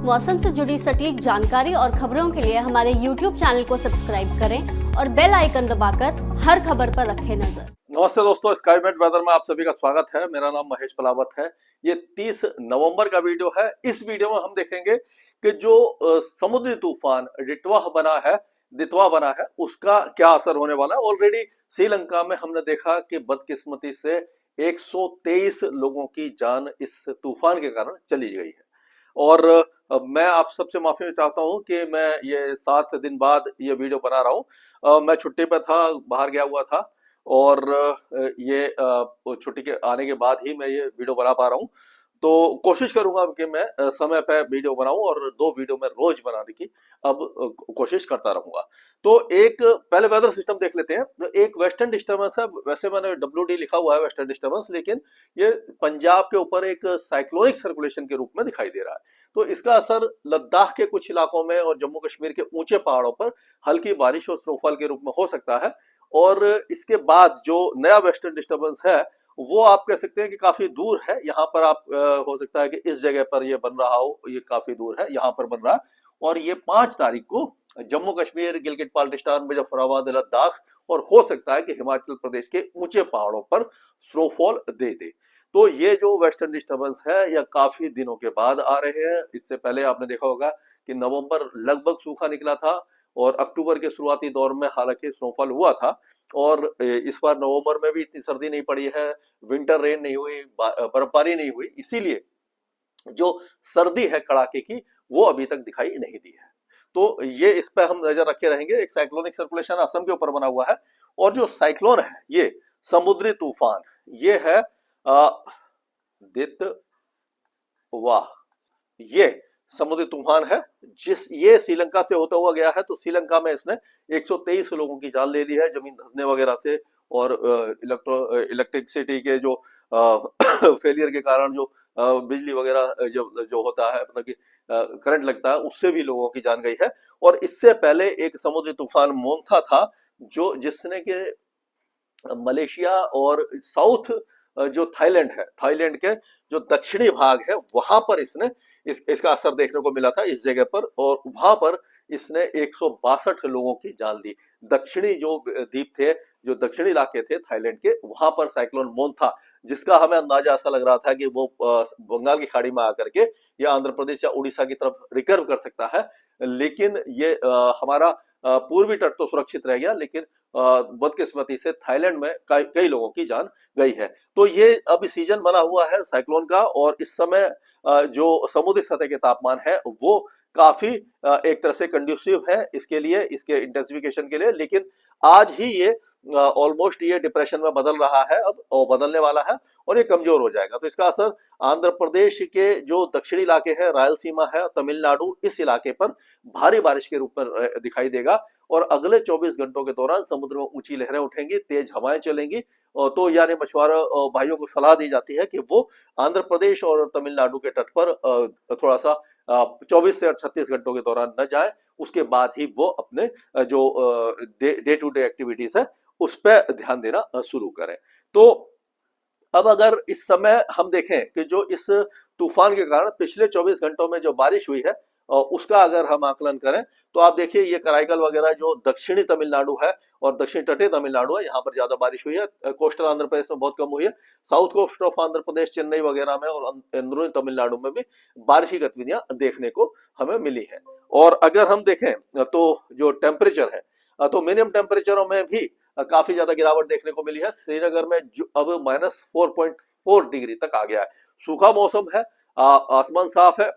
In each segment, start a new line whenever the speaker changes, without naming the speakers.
मौसम से जुड़ी सटीक जानकारी और खबरों के लिए हमारे YouTube चैनल को सब्सक्राइब करें और बेल आइकन दबाकर हर खबर पर रखें नजर।
नमस्ते दोस्तों, स्काईमेट वेदर में आप सभी का स्वागत है। मेरा नाम महेश पलावत है। ये 30 नवंबर का वीडियो है। इस वीडियो में हम देखेंगे कि जो समुद्री तूफान दितवा बना है उसका क्या असर होने वाला है। ऑलरेडी श्रीलंका में हमने देखा कि बदकिस्मती से 123 लोगों की जान इस तूफान के कारण चली गई है। और मैं आप सबसे माफी चाहता हूं कि मैं ये 7 दिन बाद ये वीडियो बना रहा हूं। मैं छुट्टी पे था, बाहर गया हुआ था और ये छुट्टी के आने के बाद ही मैं ये वीडियो बना पा रहा हूं। तो कोशिश करूंगा कि मैं समय पे वीडियो बनाऊं और 2 वीडियो मैं रोज बनाने की अब कोशिश करता रहूंगा। तो एक पहले वेदर सिस्टम देख लेते हैं। तो एक वेस्टर्न डिस्टर्बेंस है, वैसे मैंने WD लिखा हुआ है वेस्टर्न डिस्टर्बेंस, लेकिन ये पंजाब के ऊपर एक साइक्लोनिक सर्कुलेशन के रूप में दिखाई दे रहा है। तो इसका असर लद्दाख के कुछ इलाकों में और जम्मू कश्मीर के ऊंचे पहाड़ों पर हल्की बारिश और स्नोफॉल के रूप में हो सकता है। और इसके बाद जो नया वेस्टर्न डिस्टर्बेंस है वो आप कह सकते हैं कि काफी दूर है। यहाँ पर आप हो सकता है कि इस जगह पर ये बन रहा हो, ये काफी दूर है, यहाँ पर बन रहा है। और ये 5 तारीख को जम्मू कश्मीर, गिलगित बाल्टिस्तान, मुजफ्फराबाद, लद्दाख और हो सकता है कि हिमाचल प्रदेश के ऊंचे पहाड़ों पर स्नोफॉल दे दे। तो ये जो वेस्टर्न डिस्टर्बेंस है यह काफी दिनों के बाद आ रहे हैं। इससे पहले आपने देखा होगा कि नवंबर लगभग सूखा निकला था और अक्टूबर के शुरुआती दौर में हालांकि स्नोफॉल हुआ था। और इस बार नवंबर में भी इतनी सर्दी नहीं पड़ी है, विंटर रेन नहीं हुई, बर्फबारी नहीं हुई, इसीलिए जो सर्दी है कड़ाके की वो अभी तक दिखाई नहीं दी है। तो ये इस पर हम नजर रखे रहेंगे। एक साइक्लोनिक सर्कुलेशन असम के ऊपर बना हुआ है और जो साइक्लोन है ये समुद्री तूफान ये है दितवा। ये समुद्री तूफान है ये श्रीलंका से होता हुआ गया है। तो श्रीलंका में इसने 123 लोगों की जान ले ली है जमीन धंसने वगैरह से। और इलेक्ट्रिसिटी के जो फेलियर के कारण जो बिजली वगैरह जो होता है, मतलब कि करंट लगता है, उससे भी लोगों की जान गई है। और इससे पहले एक समुद्री तूफान मोन्था था जो जिसने के मलेशिया और साउथ जो थाईलैंड है, थाईलैंड के जो दक्षिणी भाग है वहां पर इसने इसका असर देखने को मिला था इस जगह पर। और वहां पर इसने 162 लोगों की जान ली। दक्षिणी जो द्वीप थे, जो दक्षिणी इलाके थे थाईलैंड के, वहां पर साइक्लोन मोन्था, जिसका हमें अंदाजा ऐसा लग रहा था कि वो बंगाल की खाड़ी में आकर के या आंध्र प्रदेश या उड़ीसा की तरफ रिकर्व कर सकता है, लेकिन ये हमारा पूर्वी तट तो सुरक्षित रह गया, लेकिन बदकिस्मती से थाईलैंड में कई लोगों की जान गई है। तो ये अभी सीजन बना हुआ है साइक्लोन का। और इस समय जो समुद्री सतह के तापमान है वो काफी एक तरह से कंड्यूसिव है इसके लिए, इसके इंटेंसिफिकेशन के लिए। लेकिन आज ही ये ऑलमोस्ट ये डिप्रेशन में बदल रहा है अब, और बदलने वाला है और ये कमजोर हो जाएगा। तो इसका असर आंध्र प्रदेश के जो दक्षिणी इलाके हैं, रायलसीमा है, तमिलनाडु, इस इलाके पर भारी बारिश के रूप में दिखाई देगा। और अगले 24 घंटों के दौरान समुद्र में ऊंची लहरें उठेंगी, तेज हवाएं चलेंगी। तो यानी मछुआरा भाइयों को सलाह दी जाती है कि वो आंध्र प्रदेश और तमिलनाडु के तट पर थोड़ा सा 24 से 36 घंटों के दौरान न जाए। उसके बाद ही वो अपने जो डे टू डे एक्टिविटीज है उस पर ध्यान देना शुरू करें। तो अब अगर इस समय हम देखें कि जो इस तूफान के कारण पिछले 24 घंटों में जो बारिश हुई है उसका अगर हम आकलन करें तो आप देखिए ये कराईकल वगैरह जो दक्षिणी तमिलनाडु है और दक्षिण तटीय तमिलनाडु है, यहाँ पर ज्यादा बारिश हुई है। कोस्टल आंध्र प्रदेश में बहुत कम हुई है। South coast of Andhra Pradesh, Chennai वगैरह में और अंदरूनी तमिलनाडु में भी बारिशी गतिविधियां देखने को हमें मिली है। और अगर हम देखें तो जो टेम्परेचर है तो मिनिमम टेम्परेचरों में भी काफी ज्यादा गिरावट देखने को मिली है। श्रीनगर में अब -4.4 डिग्री तक आ गया है। सूखा मौसम है, आसमान साफ है,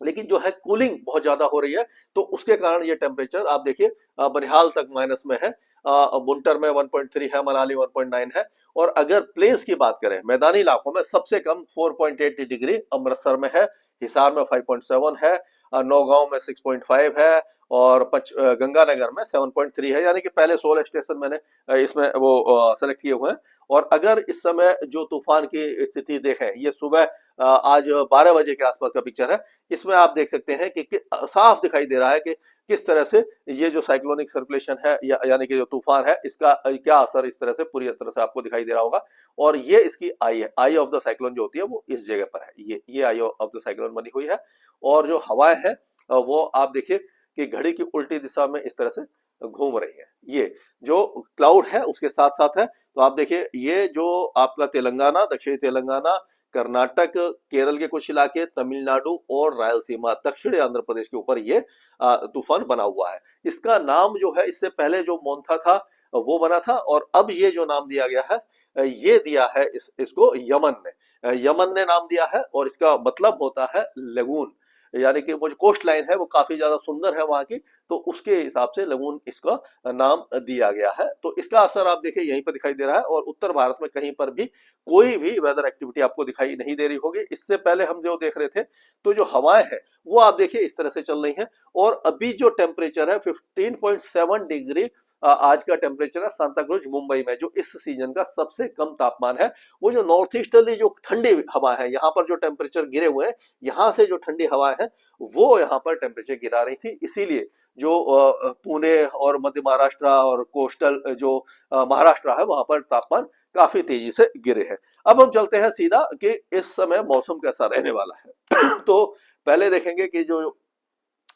लेकिन जो है कूलिंग बहुत ज्यादा हो रही है। तो उसके कारण ये टेम्परेचर आप देखिए बनिहाल तक माइनस में है, बुंटर में 1.3 है, मनाली 1.9 है। और अगर प्लेस की बात करें, मैदानी इलाकों में सबसे कम 4.8 डिग्री अमृतसर में है, हिसार में 5.7 है, नौगांव में 6.5 है और गंगानगर में 7.3 है। यानी कि पहले 16 स्टेशन मैंने इसमें वो सेलेक्ट किए हुए हैं। और अगर इस समय जो तूफान की स्थिति देखें, ये सुबह आज 12 बजे के आसपास का पिक्चर है। इसमें आप देख सकते हैं कि साफ दिखाई दे रहा है कि किस तरह से ये जो साइक्लोनिक सर्कुलेशन है यानी कि जो तूफान है इसका क्या असर इस तरह से पूरी तरह से आपको दिखाई दे रहा होगा। और ये इसकी आई है, आई ऑफ द साइक्लोन जो होती है वो इस जगह पर है, ये आई ऑफ द साइक्लोन बनी हुई है। और जो हवाएं हैं वो आप देखिए कि घड़ी की उल्टी दिशा में इस तरह से घूम रही है। ये जो क्लाउड है उसके साथ साथ है, तो आप देखिए ये जो आपका तेलंगाना, दक्षिणी तेलंगाना, कर्नाटक, केरल के कुछ इलाके, तमिलनाडु और रायलसीमा, दक्षिणी आंध्र प्रदेश के ऊपर ये तूफान बना हुआ है। इसका नाम जो है इससे पहले जो मोन्था था वो बना था, और अब ये जो नाम दिया गया है ये दिया है इसको यमन ने नाम दिया है, और इसका मतलब होता है लगून, यानी कि वो जो कोस्ट लाइन है वो काफी ज्यादा सुंदर है वहां की, तो उसके हिसाब से लगून इसका नाम दिया गया है। तो इसका असर आप देखिए यहीं पर दिखाई दे रहा है, और उत्तर भारत में कहीं पर भी कोई भी वेदर एक्टिविटी आपको दिखाई नहीं दे रही होगी। इससे पहले हम जो देख रहे थे तो जो हवाएं हैं वो आप देखिए इस तरह से चल रही हैं, और अभी जो टेम्परेचर है 15.7 डिग्री आज का टेम्परेचर है सांता क्रूज मुंबई में, जो इस सीजन का सबसे कम तापमान है। वो जो नॉर्थ ईस्टर्ली जो ठंडी हवा है, यहाँ पर जो टेम्परेचर गिरे हुए हैं, यहाँ से जो ठंडी हवा है वो यहाँ पर टेम्परेचर गिरा रही थी, इसीलिए जो पुणे और मध्य महाराष्ट्र और कोस्टल जो महाराष्ट्र है वहां पर तापमान काफी तेजी से गिरे हैं। अब हम चलते हैं सीधा कि इस समय मौसम कैसा रहने वाला है। तो पहले देखेंगे कि जो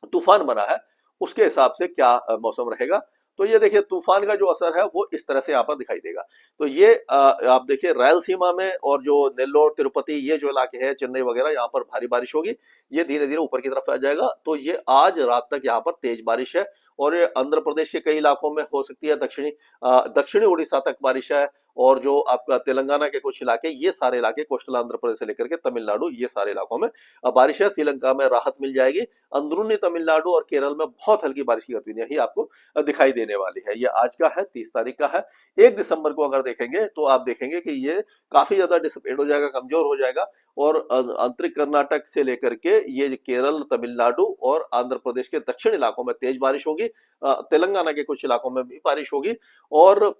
तूफान बना है उसके हिसाब से क्या मौसम रहेगा। तो ये देखिए तूफान का जो असर है वो इस तरह से यहाँ पर दिखाई देगा। तो ये आप देखिए रायलसीमा में और जो नेल्लोर, तिरुपति, ये जो इलाके हैं, चेन्नई वगैरह, यहाँ पर भारी बारिश होगी। ये धीरे धीरे ऊपर की तरफ आ जाएगा, तो ये आज रात तक यहाँ पर तेज बारिश है, और ये आंध्र प्रदेश के कई इलाकों में हो सकती है, दक्षिणी उड़ीसा तक बारिश है, और जो आपका तेलंगाना के कुछ इलाके, ये सारे इलाके कोस्टल आंध्र प्रदेश से लेकर के तमिलनाडु, ये सारे इलाकों में बारिश है। श्रीलंका में राहत मिल जाएगी। अंदरूनी तमिलनाडु और केरल में बहुत हल्की बारिश की गतिविधियां ही आपको दिखाई देने वाली है। ये आज का है, 30 तारीख का है। 1 दिसंबर को अगर देखेंगे तो आप देखेंगे कि ये काफी ज्यादा डिसिपेट हो जाएगा, कमजोर हो जाएगा, और आंतरिक कर्नाटक से लेकर के ये केरल, तमिलनाडु और आंध्र प्रदेश के दक्षिण इलाकों में तेज बारिश होगी। तेलंगाना के कुछ इलाकों में भी बारिश होगी। और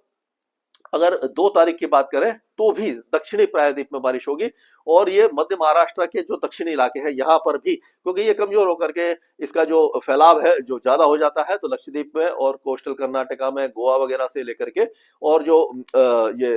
अगर 2 तारीख की बात करें तो भी दक्षिणी प्रायद्वीप में बारिश होगी, और ये मध्य महाराष्ट्र के जो दक्षिणी इलाके हैं यहाँ पर भी, क्योंकि ये कमजोर होकर के इसका जो फैलाव है जो ज्यादा हो जाता है, तो लक्षद्वीप में और कोस्टल कर्नाटका में, गोवा वगैरह से लेकर के, और जो ये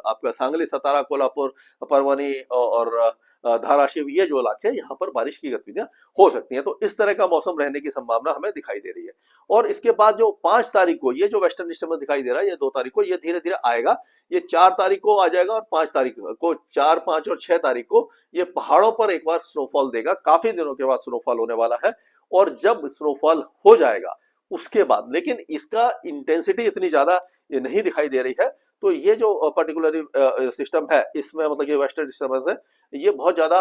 आपका सांगली, सतारा, कोल्हापुर, परभणी और धाराशिव, ये जो इलाके हैं यहाँ पर बारिश की गतिविधियां हो सकती हैं। तो इस तरह का मौसम रहने की संभावना हमें दिखाई दे रही है। और इसके बाद जो 5 तारीख को ये जो वेस्टर्न डिस्टर्बेंस दिखाई दे रहा है, ये 2 तारीख को ये धीरे धीरे आएगा। ये 4 तारीख को आ जाएगा, और 5 तारीख को, 4, 5 और 6 तारीख को ये पहाड़ों पर एक बार स्नोफॉल देगा। काफी दिनों के बाद स्नोफॉल होने वाला है, और जब स्नोफॉल हो जाएगा उसके बाद, लेकिन इसका इंटेंसिटी इतनी ज्यादा ये नहीं दिखाई दे रही है। तो ये जो पर्टिकुलर सिस्टम है इसमें, मतलब ये वेस्टर्न डिस्टर्बेंस है, ये बहुत ज्यादा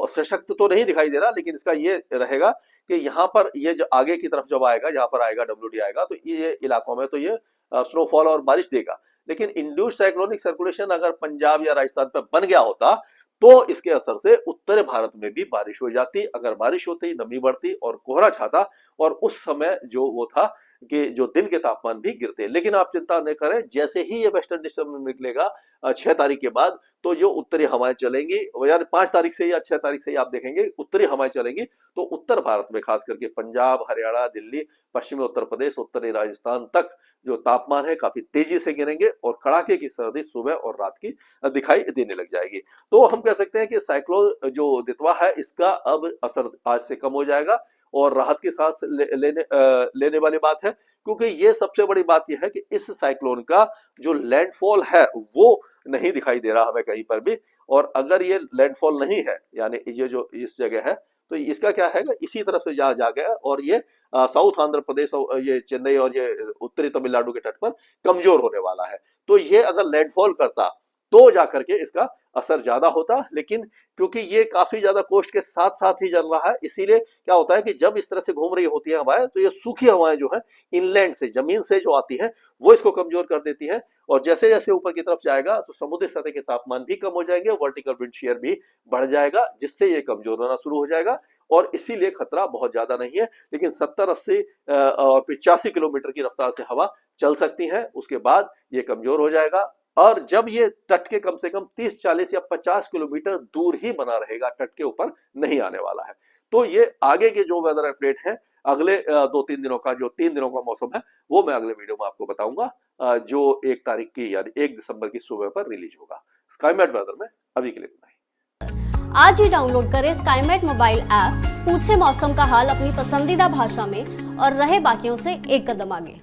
सशक्त तो नहीं दिखाई दे रहा, लेकिन इसका ये रहेगा कि यहाँ पर ये जो आगे की तरफ जब आएगा, यहाँ पर आएगा, WD आएगा, तो ये इलाकों में तो ये स्नोफॉल और बारिश देगा। लेकिन इंड्यूस्ड साइक्लोनिक सर्कुलेशन अगर पंजाब या राजस्थान पर बन गया होता तो इसके असर से उत्तर भारत में भी बारिश हो जाती। अगर बारिश होती, नमी बढ़ती और कोहरा छाता, और उस समय जो वो था कि जो दिन के तापमान भी गिरते। लेकिन आप चिंता न करें, जैसे ही ये वेस्टर्न डिस्टर्बेंस निकलेगा 6 तारीख के बाद, तो जो उत्तरी हवाएं चलेंगी, यानी 5 तारीख से या 6 तारीख से ही आप देखेंगे उत्तरी हवाएं चलेंगी, तो उत्तर भारत में खास करके पंजाब, हरियाणा, दिल्ली, पश्चिमी उत्तर प्रदेश, उत्तरी राजस्थान तक जो तापमान है काफी तेजी से गिरेंगे, और कड़ाके की सर्दी सुबह और रात की दिखाई देने लग जाएगी। तो हम कह सकते हैं कि साइक्लोन जो दितवा है इसका अब असर आज से कम हो जाएगा, और राहत की सांस लेने वाली बात है, क्योंकि ये सबसे बड़ी बात यह है कि इस साइक्लोन का जो लैंडफॉल है वो नहीं दिखाई दे रहा हमें कहीं पर भी। और अगर ये लैंडफॉल नहीं है, यानी ये जो इस जगह है, तो इसका क्या है, इसी तरफ से जा गया, और ये साउथ आंध्र प्रदेश, ये चेन्नई और ये उत्तरी तमिलनाडु के तट पर कमजोर होने वाला है। तो ये अगर लैंडफॉल करता तो जाकर के इसका असर ज्यादा होता, लेकिन क्योंकि ये काफी ज्यादा कोस्ट के साथ साथ ही चल रहा है, इसीलिए क्या होता है कि जब इस तरह से घूम रही होती है हवाएं, तो ये सूखी हवाएं जो है इनलैंड से, जमीन से जो आती है, वो इसको कमजोर कर देती है। और जैसे जैसे ऊपर की तरफ जाएगा तो समुद्री सतह के तापमान भी कम हो जाएंगे, वर्टिकल विंड शीयर भी बढ़ जाएगा, जिससे ये कमजोर होना शुरू हो जाएगा। और इसीलिए खतरा बहुत ज्यादा नहीं है, लेकिन 70, 80 और 85 किलोमीटर की रफ्तार से हवा चल सकती है, उसके बाद ये कमजोर हो जाएगा। और जब ये तट के कम से कम 30, 40 या 50 किलोमीटर दूर ही बना रहेगा, तट के ऊपर नहीं आने वाला है। तो ये आगे के जो वेदर अपडेट है अगले 2-3 दिनों का, जो 3 दिनों का मौसम है, वो मैं अगले वीडियो में आपको बताऊंगा, जो 1 तारीख की यानी 1 दिसंबर की सुबह पर रिलीज होगा। स्काईमेट वेदर में अभी के लिए इतना ही।
आज ही डाउनलोड करें स्काईमेट मोबाइल ऐप, पूछे मौसम का हाल अपनी पसंदीदा भाषा में और रहे बाकियों से एक कदम आगे।